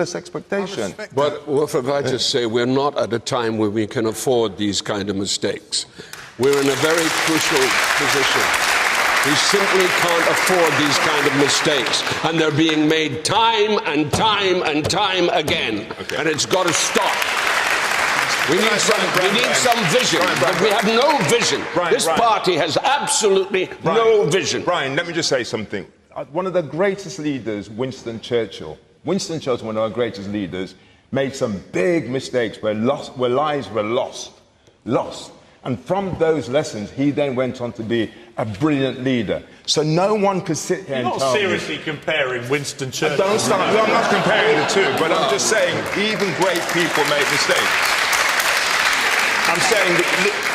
expectation. But if I just say, we're not at a time where we can afford these kind of mistakes. We're in a very crucial position. We simply can't afford these kind of mistakes, and they're being made time and time and time again, and it's got to stop. We need some vision, but we have no vision. This party has absolutely no vision. Brian, let me just say something. One of the greatest leaders, Winston Churchill, one of our greatest leaders, made some big mistakes where lives were lost. And from those lessons, he then went on to be a brilliant leader. So no one could sit here and tell me... You're not seriously comparing Winston Churchill... Don't start. No, I'm not comparing the two, but I'm just saying even great people make mistakes. I'm saying that...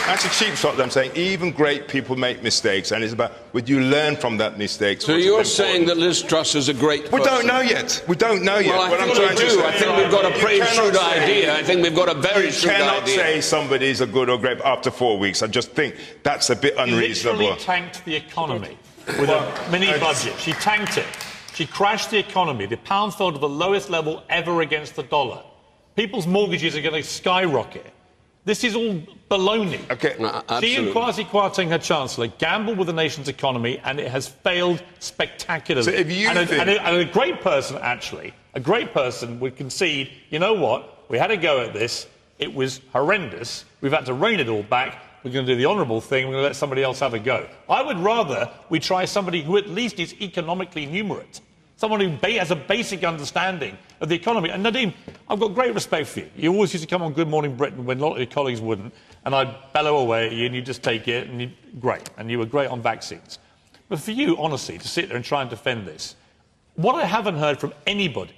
That's a cheap shot that I'm saying. Even great people make mistakes, and it's about, would you learn from that mistake? So you're saying that Liz Truss is a great person? We don't know yet. We don't know yet. Well, I think we've got a pretty shrewd idea. I think we've got a very shrewd idea. You cannot say somebody's a good or great after 4 weeks. I just think that's a bit unreasonable. She literally tanked the economy with a mini-budget. She tanked it. She crashed the economy. The pound fell to the lowest level ever against the dollar. People's mortgages are going to skyrocket. This is all baloney. Okay, She and Kwasi Kwarteng, her Chancellor, gambled with the nation's economy, and it has failed spectacularly. So if you and a great person, actually, a great person would concede, you know what, we had a go at this, it was horrendous, we've had to rein it all back, we're going to do the honourable thing, we're going to let somebody else have a go. I would rather we try somebody who at least is economically numerate. Someone who has a basic understanding of the economy. And Nadeem, I've got great respect for you. You always used to come on Good Morning Britain when a lot of your colleagues wouldn't, and I'd bellow away at you and you'd just take it, and great. And you were great on vaccines. But for you, honestly, to sit there and try and defend this, what I haven't heard from anybody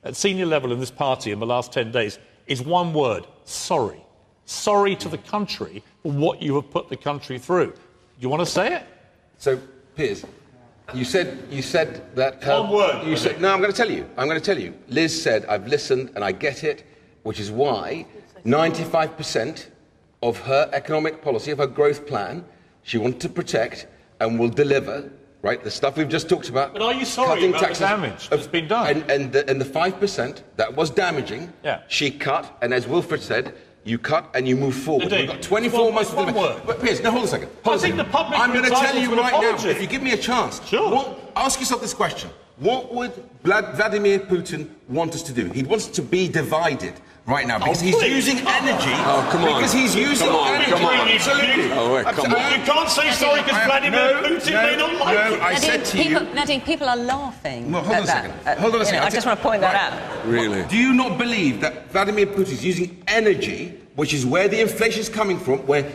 at senior level in this party in the last 10 days is one word: sorry. Sorry to the country for what you have put the country through. Do you want to say it? So, Piers, you said that... One word. You said, no, I'm going to tell you. I'm going to tell you. Liz said, I've listened and I get it, which is why 95% of her economic policy, of her growth plan, she wanted to protect and will deliver, right, the stuff we've just talked about. But are you sorry about the damage that's been done? And the 5% that was damaging, she cut, and as Wilfred said, you cut and you move forward. We've got 24 months to deliver. But Piers, now hold a second. I'm going to tell you right now, if you give me a chance, ask yourself this question. What would Vladimir Putin want us to do? He wants to be divided right now because he's using energy. Oh, come on. Because he's using energy. Come on. Absolutely. Oh, come on. You can't say sorry because Vladimir Putin may not like it. I said to you... Nadine, people are laughing. Well, hold on a second. Hold on a second. I just want to point that out. Really? Do you not believe that Vladimir Putin is using energy, which is where the inflation is coming from, where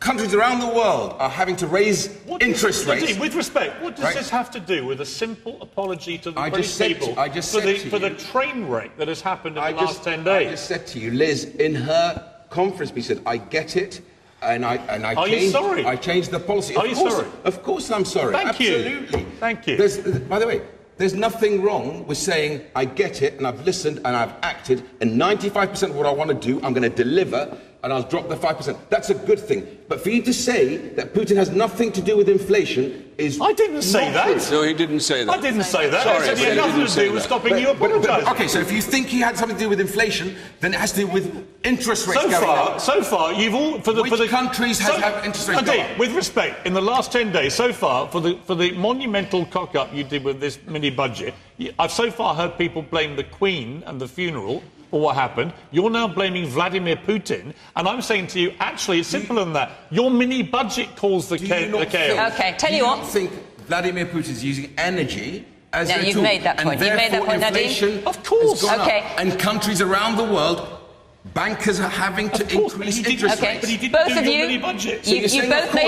countries around the world are having to raise interest rates? With respect, what does this have to do with a simple apology to the British people for the train wreck that has happened in the last 10 days? I just said to you, Liz, in her conference, she said, I get it, and I changed the policy. Are you sorry? Of course I'm sorry. Thank you. Absolutely. Thank you. By the way, there's nothing wrong with saying, I get it, and I've listened, and I've acted, and 95% of what I want to do, I'm going to deliver, and I'll drop the 5%. That's a good thing. But for you to say that Putin has nothing to do with inflation is... I didn't say that. No, he didn't say that. I didn't say that. Sorry, I said he had nothing to do with stopping you apologising. Okay, so if you think he had something to do with inflation, then it has to do with interest rates going up. So far, you've all... Which countries have interest rates going up? With respect, in the last 10 days, so far, for the monumental cock-up you did with this mini-budget, I've so far heard people blame the Queen and the funeral for what happened. You're now blaming Vladimir Putin, and I'm saying to you, actually, it's simpler than that. Your mini-budget caused the chaos. OK, tell you what... Do you not think Vladimir Putin is using energy as a tool? You've made that point. You've made that point, Nadine. Of course. Has gone up. And countries around the world, bankers are having to increase interest rates. But he didn't do your mini-budget. You both made